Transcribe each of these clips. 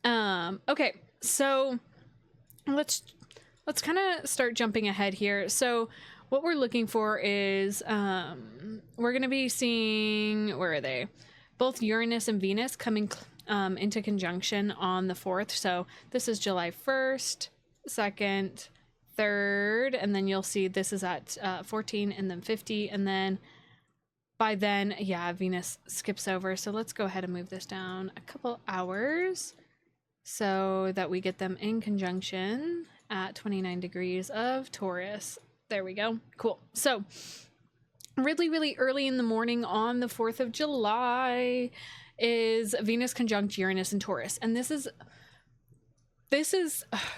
Okay, so let's kind of start jumping ahead here. So what we're looking for is we're going to be seeing, where are they? Both Uranus and Venus coming into conjunction on the 4th. So this is July 1st, 2nd, 3rd, and then you'll see this is at 14 and then 50, and then by then, yeah, Venus skips over. So let's go ahead and move this down a couple hours so that we get them in conjunction at 29 degrees of Taurus. There we go. Cool. So really, really early in the morning on the 4th of July is Venus conjunct Uranus and Taurus. And this is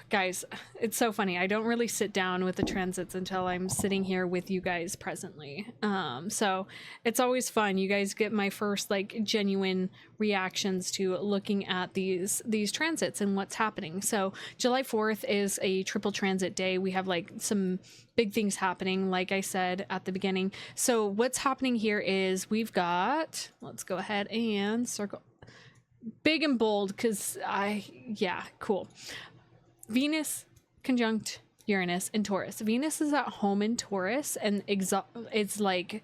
guys, it's so funny. I don't really sit down with the transits until I'm sitting here with you guys presently. So it's always fun. You guys get my first like genuine reactions to looking at these transits and what's happening. So July 4th is a triple transit day. We have like some big things happening, like I said at the beginning. So what's happening here is we've got, let's go ahead and circle big and bold, because cool. Venus conjunct Uranus in Taurus. Venus is at home in Taurus, and it's like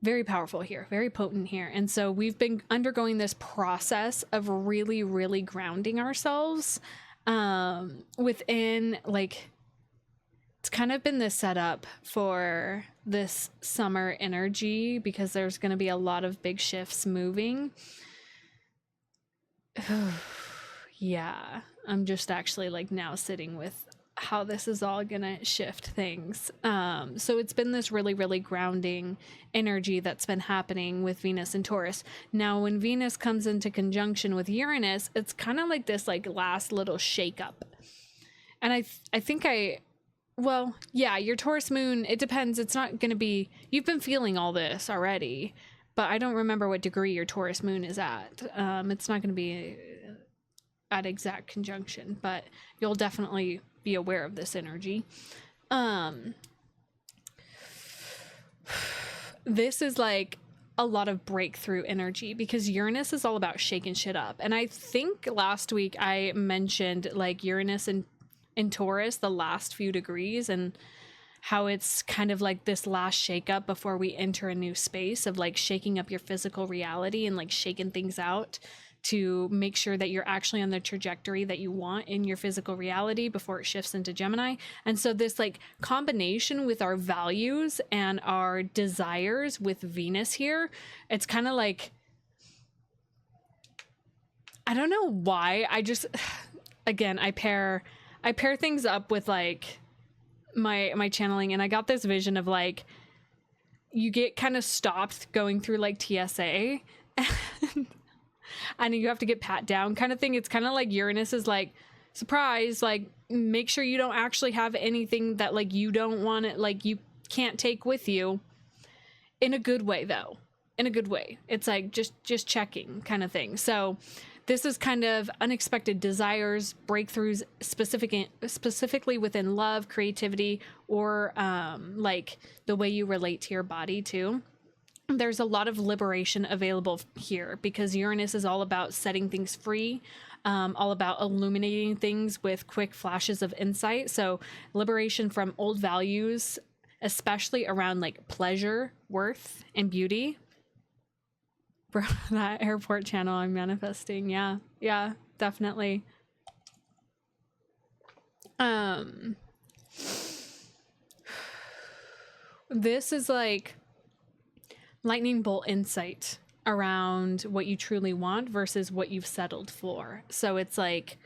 very powerful here, very potent here. And so we've been undergoing this process of really, really grounding ourselves within, like, it's kind of been this setup for this summer energy, because there's going to be a lot of big shifts moving. Yeah, I'm just actually like now sitting with how this is all gonna shift things. So it's been this really, really grounding energy that's been happening with Venus and Taurus. Now, when Venus comes into conjunction with Uranus, it's kind of like this like last little shakeup. And I think well, yeah, your Taurus moon, it depends. It's not gonna be, you've been feeling all this already, but I don't remember what degree your Taurus moon is at. It's not going to be at exact conjunction, but you'll definitely be aware of this energy. This is like a lot of breakthrough energy, because Uranus is all about shaking shit up. And I think last week I mentioned like Uranus in Taurus, the last few degrees, and how it's kind of like this last shakeup before we enter a new space of like shaking up your physical reality and like shaking things out to make sure that you're actually on the trajectory that you want in your physical reality before it shifts into Gemini. And so this like combination with our values and our desires with Venus here, it's kind of like, I don't know why, I just, again, I pair things up with like my channeling, and I got this vision of like you get kind of stopped going through like TSA and you have to get pat down kind of thing. It's kind of like Uranus is like, surprise, like make sure you don't actually have anything that like you don't want it, like you can't take with you, in a good way though, in a good way. It's like just checking kind of thing. So this is kind of unexpected desires, breakthroughs, specifically within love, creativity, or like the way you relate to your body too. There's a lot of liberation available here, because Uranus is all about setting things free, all about illuminating things with quick flashes of insight. So liberation from old values, especially around like pleasure, worth, and beauty. Bro, that airport channel I'm manifesting. Yeah, definitely. This is like lightning bolt insight around what you truly want versus what you've settled for. So it's like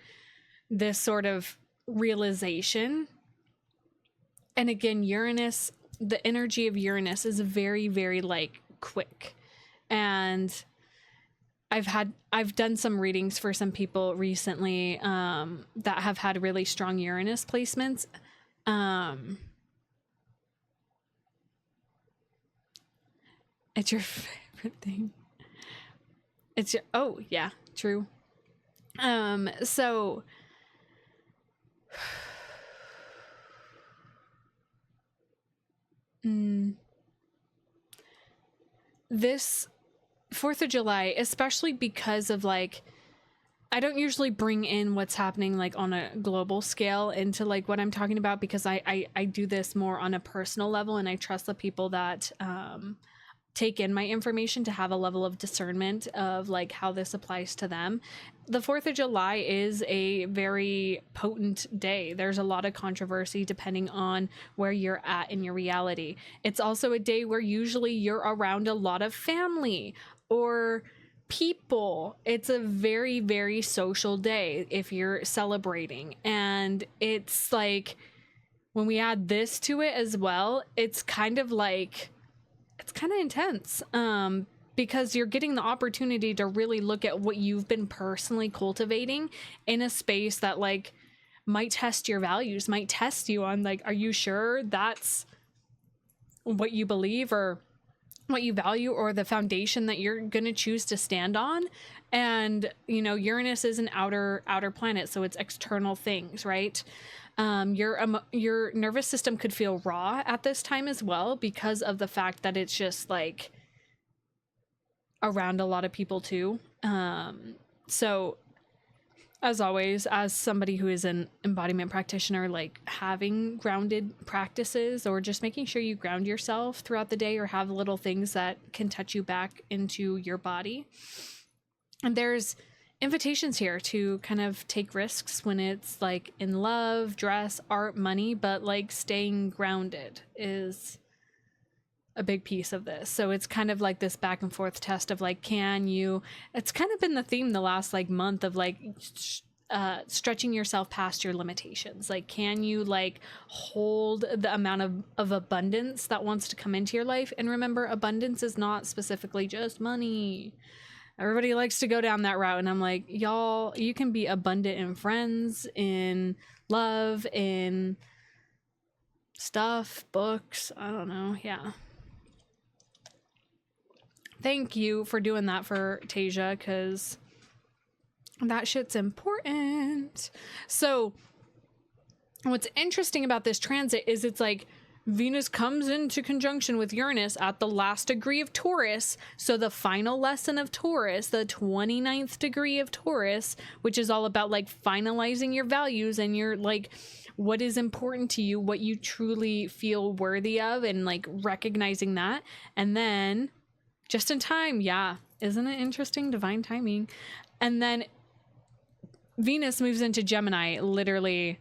this sort of realization. And again, Uranus, the energy of Uranus is very, very like quick. And I've done some readings for some people recently that have had really strong Uranus placements. It's your favorite thing. It's your, oh yeah, true. So this 4th of July, especially because of like, I don't usually bring in what's happening like on a global scale into like what I'm talking about, because I do this more on a personal level, and I trust the people that take in my information to have a level of discernment of like how this applies to them. The 4th of July is a very potent day. There's a lot of controversy depending on where you're at in your reality. It's also a day where usually you're around a lot of family or people. It's a very, very social day if you're celebrating. And it's like, when we add this to it as well, it's kind of like, it's kind of intense, because you're getting the opportunity to really look at what you've been personally cultivating in a space that like might test your values, might test you on like, are you sure that's what you believe or what you value, or the foundation that you're going to choose to stand on? And, you know, Uranus is an outer planet, so it's external things, right? Your nervous system could feel raw at this time as well, because of the fact that it's just like around a lot of people too. So as always, as somebody who is an embodiment practitioner, like having grounded practices, or just making sure you ground yourself throughout the day, or have little things that can touch you back into your body. And there's invitations here to kind of take risks when it's like in love, dress, art, money, but like staying grounded is a big piece of this. So it's kind of like this back and forth test of like, can you, it's kind of been the theme the last like month of like stretching yourself past your limitations. Like, can you like hold the amount of abundance that wants to come into your life? And remember, abundance is not specifically just money. Everybody likes to go down that route, and I'm like, y'all, you can be abundant in friends, in love, in stuff, books, I don't know. Yeah. Thank you for doing that for Tasia, because that shit's important. So what's interesting about this transit is it's like Venus comes into conjunction with Uranus at the last degree of Taurus. So the final lesson of Taurus, the 29th degree of Taurus, which is all about like finalizing your values and your like what is important to you, what you truly feel worthy of, and like recognizing that. And then just in time, yeah, isn't it interesting? Divine timing. And then Venus moves into Gemini literally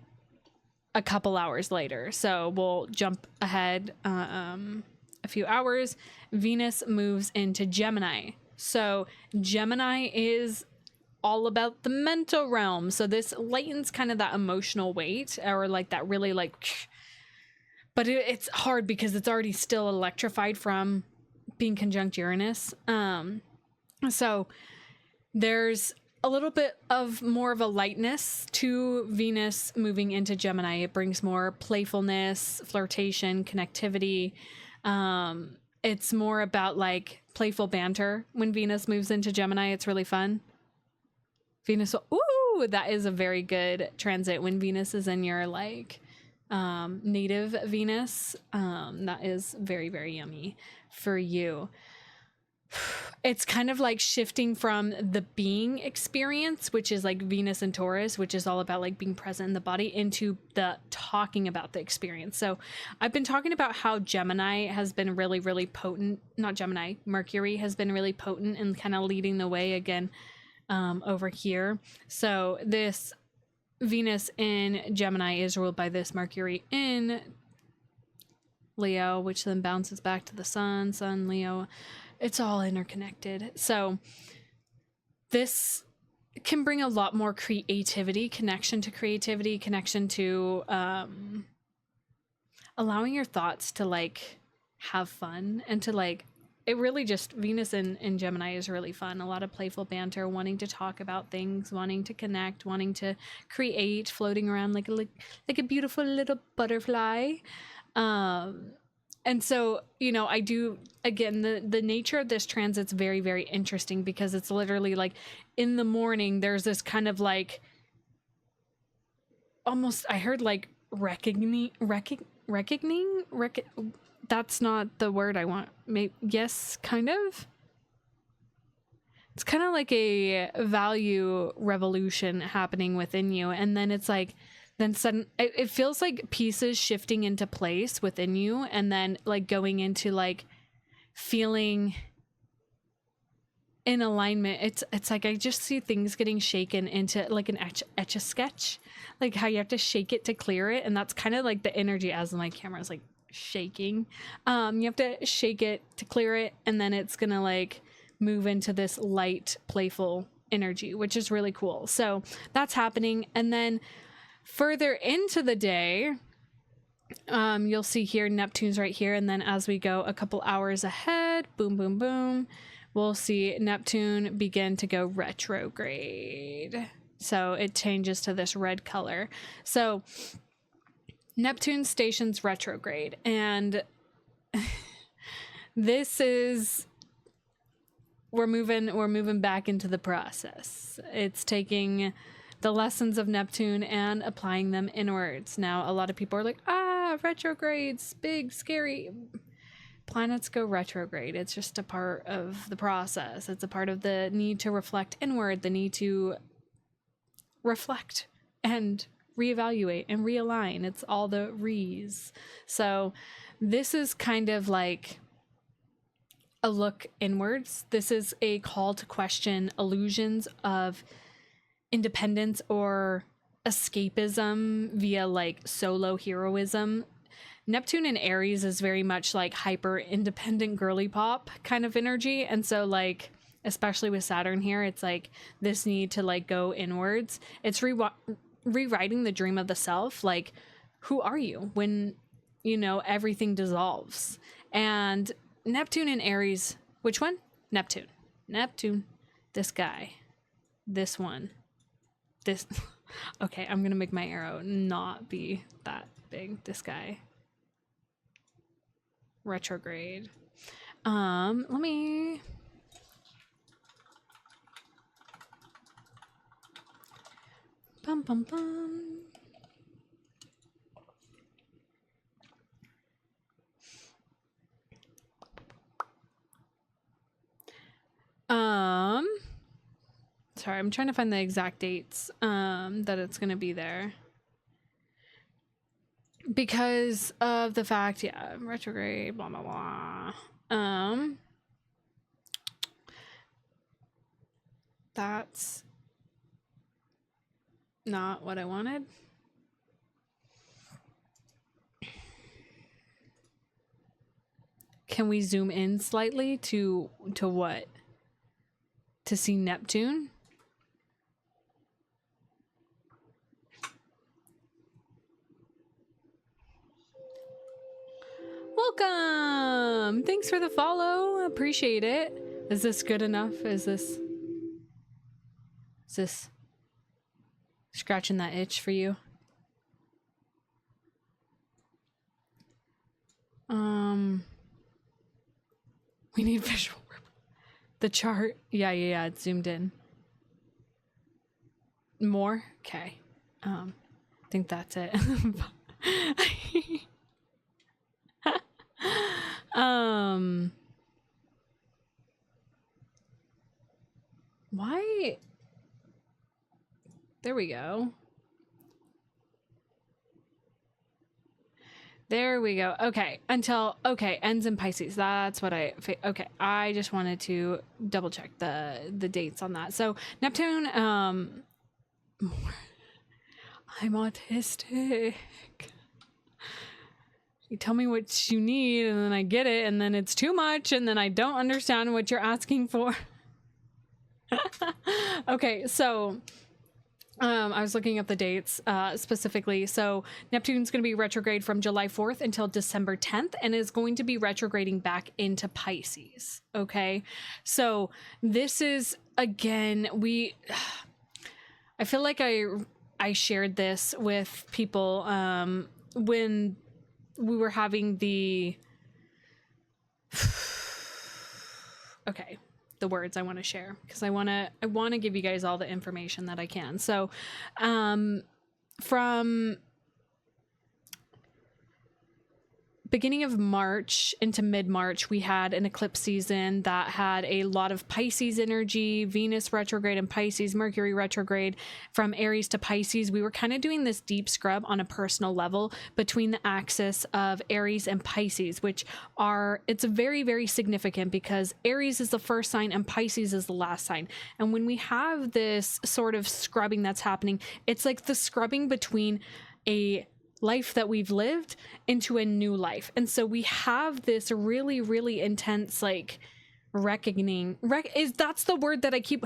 a couple hours later. So we'll jump ahead a few hours. Venus moves into Gemini. So Gemini is all about the mental realm. So this lightens kind of that emotional weight, or like that really like, but it's hard because it's already still electrified from being conjunct Uranus. So there's a little bit of more of a lightness to Venus moving into Gemini. It brings more playfulness, flirtation, connectivity. It's more about like playful banter. When Venus moves into Gemini, it's really fun. Venus, ooh, that is a very good transit when Venus is in your like native Venus. That is very, very yummy for you. It's kind of like shifting from the being experience, which is like Venus and Taurus, which is all about like being present in the body, into the talking about the experience. So I've been talking about how Gemini has been really, really potent. Not Gemini, Mercury has been really potent and kind of leading the way again over here. So this Venus in Gemini is ruled by this Mercury in Leo, which then bounces back to the sun, Leo. It's all interconnected. So this can bring a lot more creativity, connection to allowing your thoughts to like have fun, and to like, it really just, Venus in Gemini is really fun. A lot of playful banter, wanting to talk about things, wanting to connect, wanting to create, floating around like a beautiful little butterfly. And so, you know, I do, again, the nature of this transit's very, very interesting, because it's literally like in the morning, there's this kind of like, almost, I heard like that's not the word I want. Maybe, yes, kind of. it's kind of like a value revolution happening within you. And then it's like, then sudden, it feels like pieces shifting into place within you, and then like going into like feeling in alignment. It's like I just see things getting shaken into like an etch a sketch, like how you have to shake it to clear it, and that's kind of like the energy as my camera is like shaking. You have to shake it to clear it, and then it's gonna like move into this light, playful energy, which is really cool. So that's happening. And then further into the day, you'll see here Neptune's right here, and then as we go a couple hours ahead, boom boom boom, we'll see Neptune begin to go retrograde. So it changes to this red color. So Neptune stations retrograde, and this is, we're moving back into the process. It's taking the lessons of Neptune and applying them inwards. Now, a lot of people are like, retrogrades, big, scary. Planets go retrograde. It's just a part of the process. It's a part of the need to reflect inward, the need to reflect and reevaluate and realign. It's all the re's. So this is kind of like a look inwards. This is a call to question illusions of independence or escapism via like solo heroism. Neptune in Aries is very much like hyper independent girly pop kind of energy, and so like especially with Saturn here, it's like this need to like go inwards. It's rewriting the dream of the self. Like, who are you when you know everything dissolves? And Neptune in Aries, which one? Neptune, this guy, this one, this. Okay, I'm gonna make my arrow not be that big. This guy. Retrograde. Let me. Bum bum bum. Sorry, I'm trying to find the exact dates that it's gonna be there, because of the fact, yeah, retrograde, blah blah blah. That's not what I wanted. Can we zoom in slightly to what? To see Neptune? Welcome! Thanks for the follow. Appreciate it. Is this good enough? Is this scratching that itch for you? We need visual. The chart. Yeah, it's zoomed in. More? Okay. I think that's it. Why? There we go. There we go. Okay. Okay, ends in Pisces. That's what okay. I just wanted to double check the dates on that. So Neptune, I'm autistic. You tell me what you need and then I get it, and then it's too much, and then I don't understand what you're asking for. Okay, so I was looking up the dates specifically. So Neptune's going to be retrograde from July 4th until December 10th, and is going to be retrograding back into Pisces. Okay, so this is, again, I feel like I shared this with people when we were having the okay, the words I want to share, because I want to give you guys all the information that I can. So from beginning of March into mid-March, we had an eclipse season that had a lot of Pisces energy, Venus retrograde in Pisces, Mercury retrograde from Aries to Pisces. We were kind of doing this deep scrub on a personal level between the axis of Aries and Pisces, which it's very, very significant because Aries is the first sign and Pisces is the last sign. And when we have this sort of scrubbing that's happening, it's like the scrubbing between a life that we've lived into a new life. And so we have this really, really intense, like, reckoning. That's the word that I keep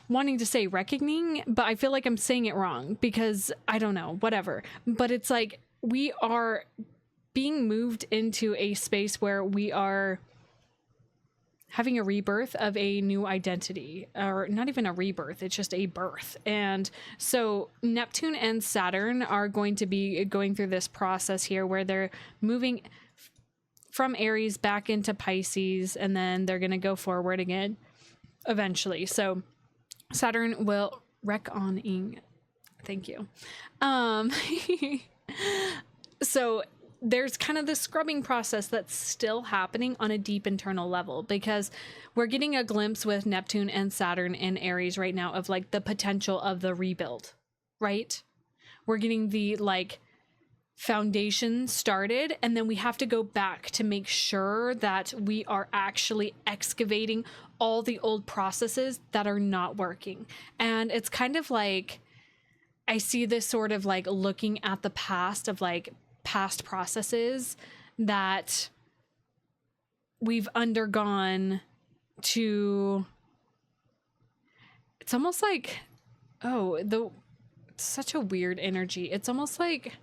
wanting to say, reckoning, but I feel like I'm saying it wrong because I don't know, whatever. But it's like we are being moved into a space where we are having a rebirth of a new identity, or not even a rebirth, it's just a birth. And so Neptune and Saturn are going to be going through this process here where they're moving from Aries back into Pisces, and then they're going to go forward again eventually. So Saturn will reckoning. Thank you. So there's kind of this scrubbing process that's still happening on a deep internal level, because we're getting a glimpse with Neptune and Saturn in Aries right now of like the potential of the rebuild, right? We're getting the like foundation started, and then we have to go back to make sure that we are actually excavating all the old processes that are not working. And it's kind of like, I see this sort of like looking at the past of like past processes that we've undergone to, it's almost like, it's such a weird energy. It's almost like,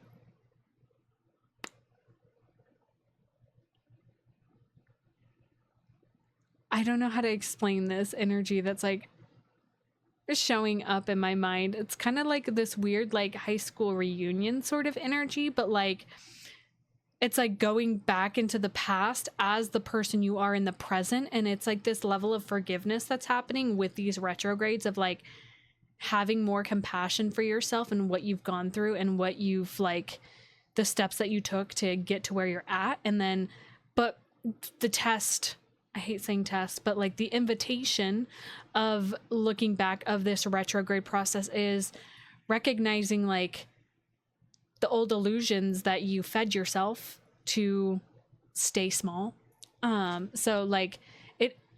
I don't know how to explain this energy that's like showing up in my mind. It's kind of like this weird like high school reunion sort of energy, but like it's like going back into the past as the person you are in the present. And it's like this level of forgiveness that's happening with these retrogrades of like having more compassion for yourself and what you've gone through and what you've like the steps that you took to get to where you're at. And then but the test, I hate saying test, but like the invitation of looking back of this retrograde process is recognizing like the old illusions that you fed yourself to stay small. So like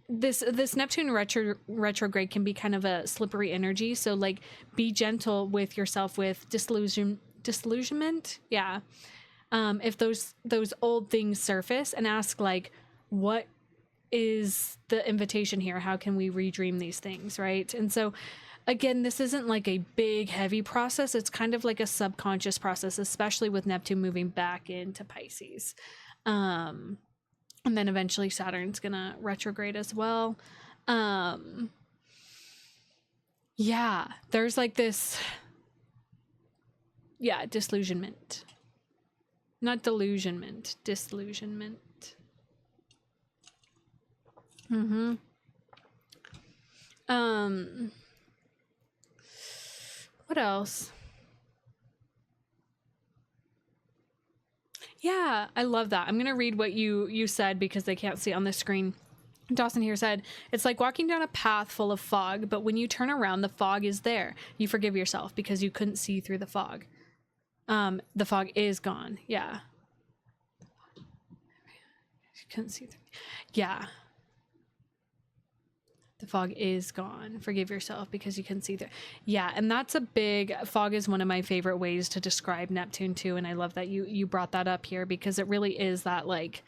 this Neptune retrograde can be kind of a slippery energy. So like be gentle with yourself with disillusionment. Yeah. If those old things surface, and ask like, what is the invitation here? How can we redream these things, right? And so again, this isn't like a big heavy process. It's kind of like a subconscious process, especially with Neptune moving back into Pisces. And then eventually Saturn's gonna retrograde as well. Yeah, there's like this, disillusionment. Not delusionment, disillusionment. What else? Yeah, I love that. I'm gonna read what you said because they can't see on the screen. Dawson here said, it's like walking down a path full of fog, but when you turn around, the fog is there. You forgive yourself because you couldn't see through the fog. The fog is gone. Yeah. You couldn't see through. Yeah. The fog is gone. Forgive yourself because you can see there. Yeah, and that's a big, fog is one of my favorite ways to describe Neptune too, and I love that you brought that up here, because it really is that like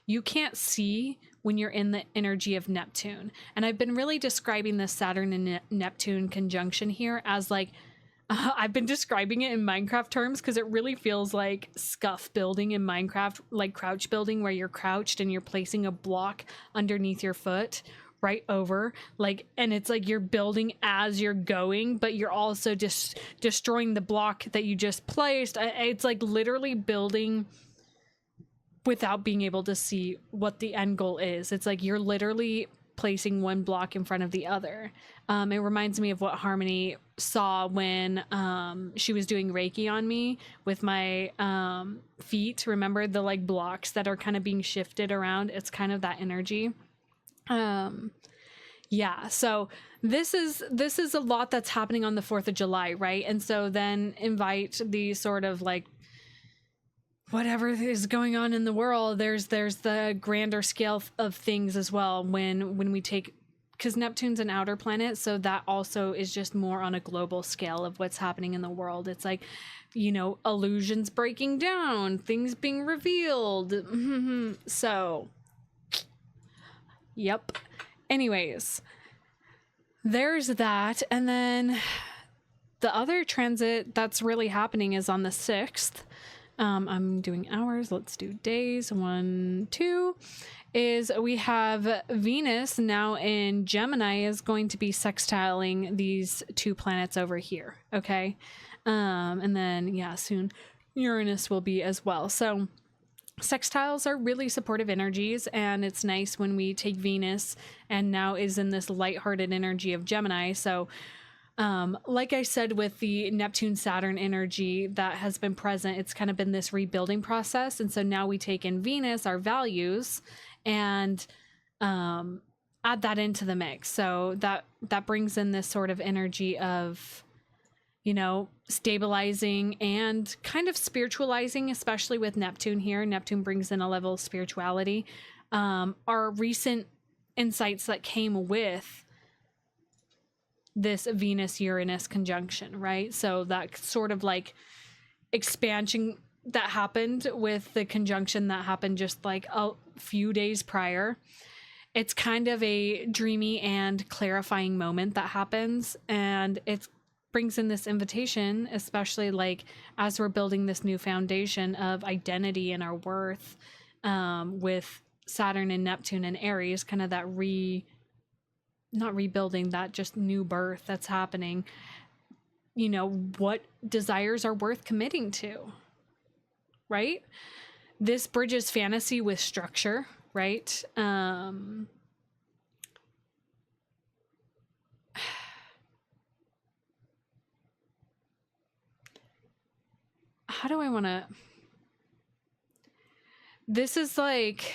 you can't see when you're in the energy of Neptune. And I've been really describing this Saturn and Neptune conjunction here as like I've been describing it in Minecraft terms because it really feels like scuff building in Minecraft, like crouch building, where you're crouched and you're placing a block underneath your foot right over, like, and it's like you're building as you're going, but you're also just destroying the block that you just placed. It's like literally building without being able to see what the end goal is. It's like you're literally placing one block in front of the other. It reminds me of what Harmony saw when she was doing Reiki on me with my feet. Remember the like blocks that are kind of being shifted around? It's kind of that energy. Yeah, so this is a lot that's happening on the 4th of July, right? And so then invite the sort of like whatever is going on in the world, there's the grander scale of things as well when we take, because Neptune's an outer planet, so that also is just more on a global scale of what's happening in the world. It's like, you know, illusions breaking down, things being revealed. So, yep. Anyways, there's that. And then the other transit that's really happening is on the 6th. I'm doing hours. Let's do days. 1, 2. Is we have Venus now in Gemini is going to be sextiling these 2 planets over here. Okay. And then, yeah, soon Uranus will be as well. So sextiles are really supportive energies, and it's nice when we take Venus and now is in this lighthearted energy of Gemini. So like I said, with the Neptune Saturn energy that has been present, it's kind of been this rebuilding process. And so now we take in Venus, our values, and add that into the mix. So that brings in this sort of energy of, you know, stabilizing and kind of spiritualizing, especially with Neptune here. Neptune brings in a level of spirituality. Our recent insights that came with this Venus-Uranus conjunction, right? So that sort of like expansion that happened with the conjunction that happened just like a few days prior. It's kind of a dreamy and clarifying moment that happens, and it brings in this invitation, especially like as we're building this new foundation of identity and our worth, with Saturn and Neptune and Aries, kind of that not rebuilding, that just new birth that's happening. You know, what desires are worth committing to, right? This bridges fantasy with structure, right? How do I want to... This is like...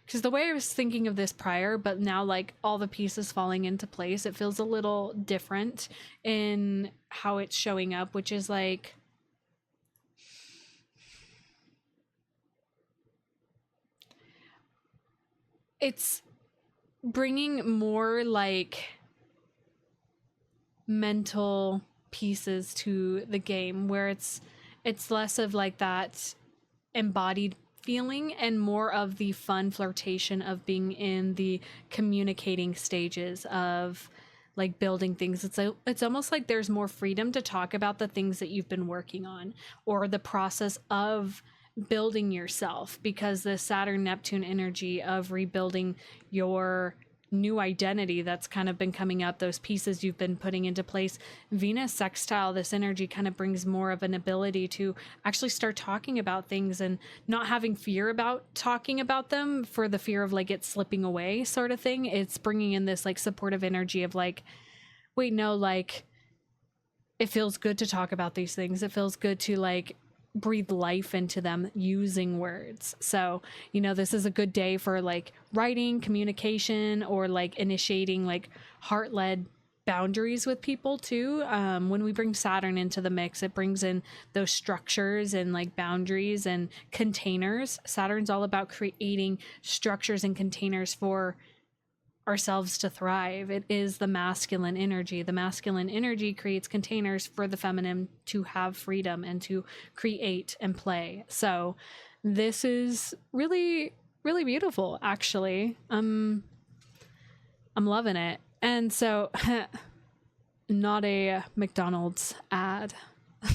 Because the way I was thinking of this prior, but now like all the pieces falling into place, it feels a little different in how it's showing up, which is like, it's bringing more like mental pieces to the game, where it's less of like that embodied feeling and more of the fun flirtation of being in the communicating stages of like building things. It's almost like there's more freedom to talk about the things that you've been working on or the process of building yourself, because the Saturn Neptune energy of rebuilding your new identity that's kind of been coming up, those pieces you've been putting into place. Venus sextile, this energy kind of brings more of an ability to actually start talking about things and not having fear about talking about them for the fear of like it slipping away sort of thing. It's bringing in this like supportive energy of like, wait, no, like it feels good to talk about these things. It feels good to like breathe life into them using words. So, you know, this is a good day for like writing, communication, or like initiating like heart-led boundaries with people too. When we bring Saturn into the mix, it brings in those structures and like boundaries and containers. Saturn's all about creating structures and containers for ourselves to thrive. It is the masculine energy. The masculine energy creates containers for the feminine to have freedom and to create and play. So this is really, really beautiful, actually. I'm loving it. And so not a McDonald's ad. All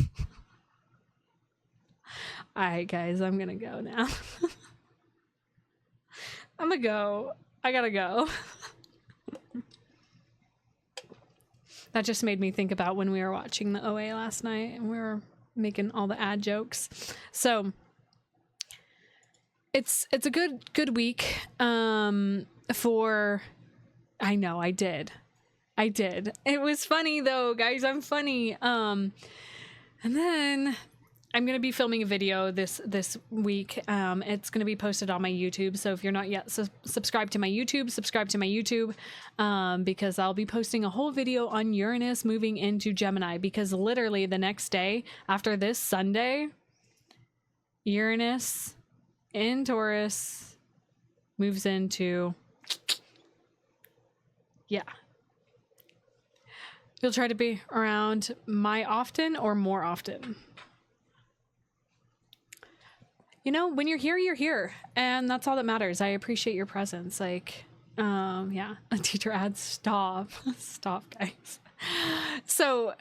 right, guys, I'm gonna go now. I'm gonna go. I gotta go. That just made me think about when we were watching the OA last night and we were making all the ad jokes. So it's a good week for I know, I did. It was funny though, guys. I'm funny. And then I'm going to be filming a video this week. It's going to be posted on my YouTube. So if you're not yet subscribed to my YouTube, subscribe to my YouTube, because I'll be posting a whole video on Uranus moving into Gemini, because literally the next day after this Sunday, Uranus in Taurus moves into, yeah. You'll try to be around my often or more often. You know, when you're here, and that's all that matters. I appreciate your presence. Like, yeah, a teacher adds, stop, guys. So,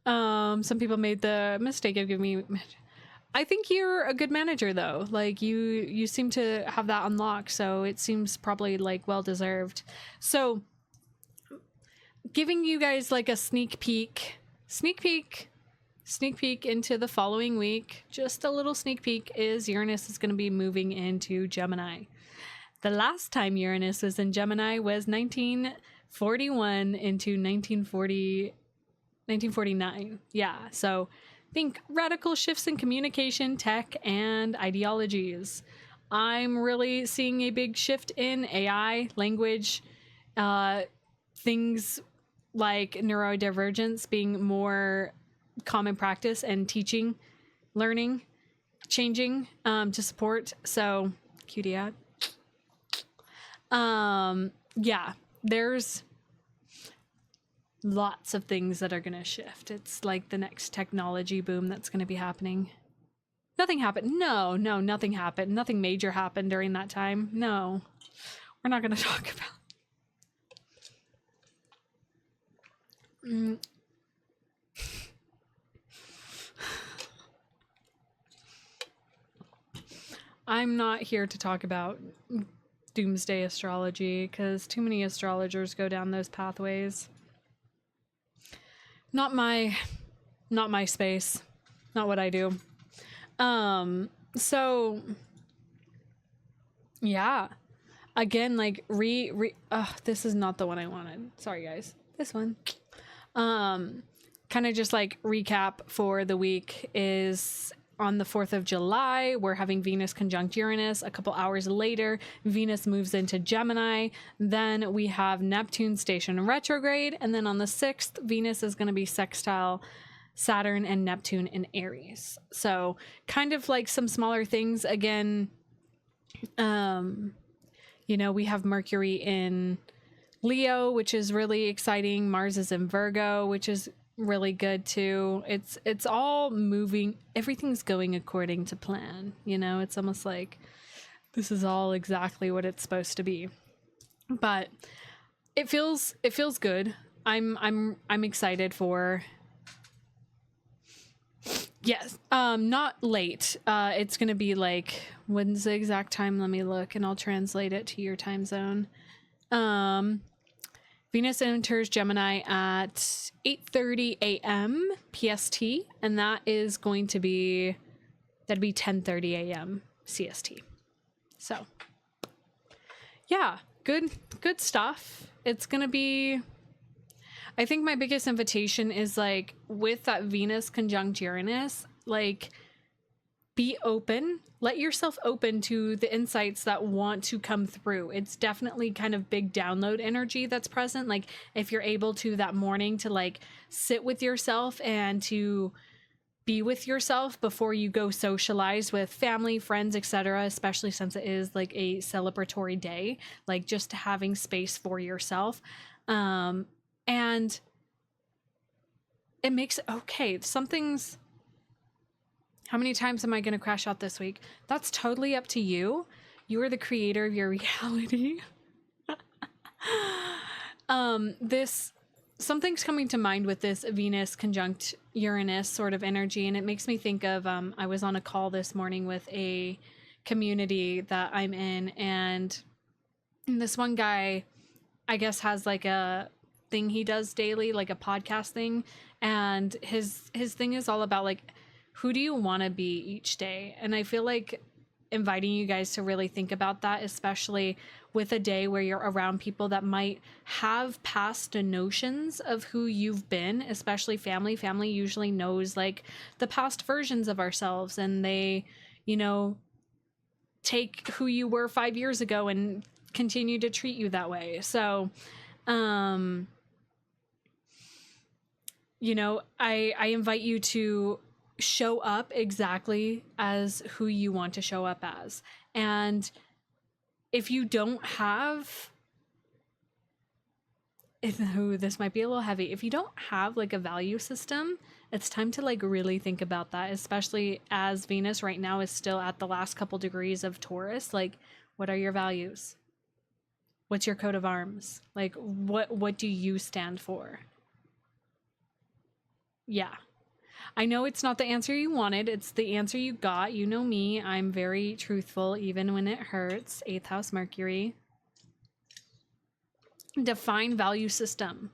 some people made the mistake of giving me, I think you're a good manager though. Like you seem to have that unlocked. So it seems probably like well-deserved. So giving you guys like a sneak peek into the following week, just a little sneak peek, is Uranus is going to be moving into Gemini. The last time Uranus was in Gemini was 1941 into 1949. Yeah. So think radical shifts in communication, tech, and ideologies. I'm really seeing a big shift in AI, language, things like neurodivergence being more common practice, and teaching, learning, changing to support. So, cutie ad. Yeah, there's lots of things that are going to shift. It's like the next technology boom that's going to be happening. Nothing happened. No, nothing happened. Nothing major happened during that time. No, we're not going to talk about. I'm not here to talk about doomsday astrology, because too many astrologers go down those pathways. Not my space. Not what I do. So yeah. Again, like this is not the one I wanted. Sorry guys. This one. Kind of just like recap for the week is on the 4th of July, we're having Venus conjunct Uranus. A couple hours later, Venus moves into Gemini. Then we have Neptune station retrograde. And then on the 6th, Venus is going to be sextile Saturn and Neptune in Aries. So kind of like some smaller things. Again, you know, we have Mercury in Leo, which is really exciting. Mars is in Virgo, which is really good too. It's all moving. Everything's going according to plan. You know, it's almost like this is all exactly what it's supposed to be. But it feels good. I'm excited for. Yes. Not late. It's gonna be like, when's the exact time? Let me look and I'll translate it to your time zone. Venus enters Gemini at 8:30 a.m. PST, and that is going to be, that'd be 10:30 a.m. CST. So, yeah, good stuff. It's gonna be, I think my biggest invitation is like with that Venus conjunct Uranus, like be open, let yourself open to the insights that want to come through. It's definitely kind of big download energy that's present. Like if you're able to that morning to like sit with yourself and to be with yourself before you go socialize with family, friends, etc., especially since it is like a celebratory day, like just having space for yourself. And it makes, okay, something's, how many times am I going to crash out this week? That's totally up to you. You are the creator of your reality. Something's coming to mind with this Venus conjunct Uranus sort of energy, and it makes me think of, I was on a call this morning with a community that I'm in, and this one guy, I guess, has like a thing he does daily, like a podcast thing, and his thing is all about like, who do you want to be each day? And I feel like inviting you guys to really think about that, especially with a day where you're around people that might have past notions of who you've been, especially family. Family usually knows like the past versions of ourselves, and they, you know, take who you were 5 years ago and continue to treat you that way. So, you know, I invite you to show up exactly as who you want to show up as. And if you don't have, this might be a little heavy. If you don't have like a value system, it's time to like really think about that, especially as Venus right now is still at the last couple degrees of Taurus. Like, what are your values? What's your coat of arms? Like, what do you stand for? Yeah. I know it's not the answer you wanted. It's the answer you got. You know me. I'm very truthful, even when it hurts. 8th house Mercury. Define value system.